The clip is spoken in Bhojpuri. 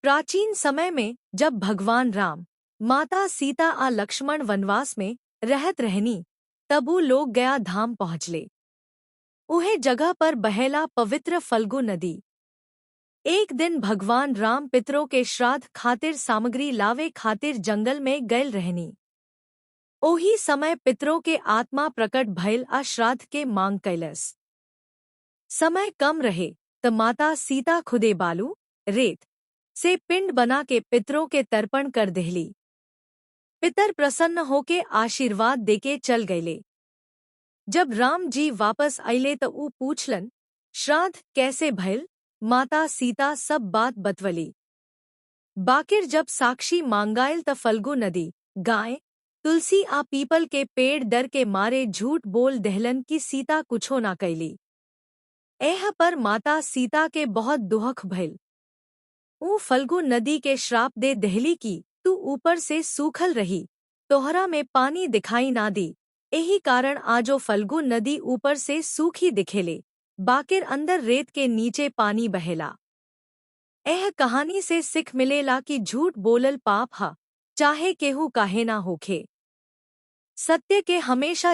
प्राचीन समय में जब भगवान राम, माता सीता आ लक्ष्मण वनवास में रहत रहनी, तब ऊ लोग गया धाम पहुँचले। उहे जगह पर बहेला पवित्र फल्गु नदी। एक दिन भगवान राम पितरों के श्राद्ध खातिर सामग्री लावे खातिर जंगल में गयल रहनी। ओही समय पितरों के आत्मा प्रकट भइल आ श्राद्ध के मांग कैलस। समय कम रहे त माता सीता खुदे बालू, रेत से पिंड बना के पितरों के तर्पण कर देहली। पितर प्रसन्न होके आशीर्वाद देके चल गये। जब राम जी वापस आइले त ऊ पूछलन, श्राद्ध कैसे भइल? माता सीता सब बात बतवली। बाकिर जब साक्षी मांगायल त फल्गु नदी, गाय, तुलसी आ पीपल के पेड़ डर के मारे झूठ बोल दहलन की सीता कुछो ना कैली। एह पर माता सीता के बहुत दुख भइल। ऊ फल्गु नदी के श्राप दे दहली की तू ऊपर से सूखल रही, तोहरा में पानी दिखाई ना दी। यही कारण आजो फल्गु नदी ऊपर से सूखी दिखेले, बाकिर अंदर रेत के नीचे पानी बहेला। एह कहानी से सिख मिलेला कि झूठ बोलल पाप हा, चाहे केहू काहे ना होखे। सत्य के हमेशा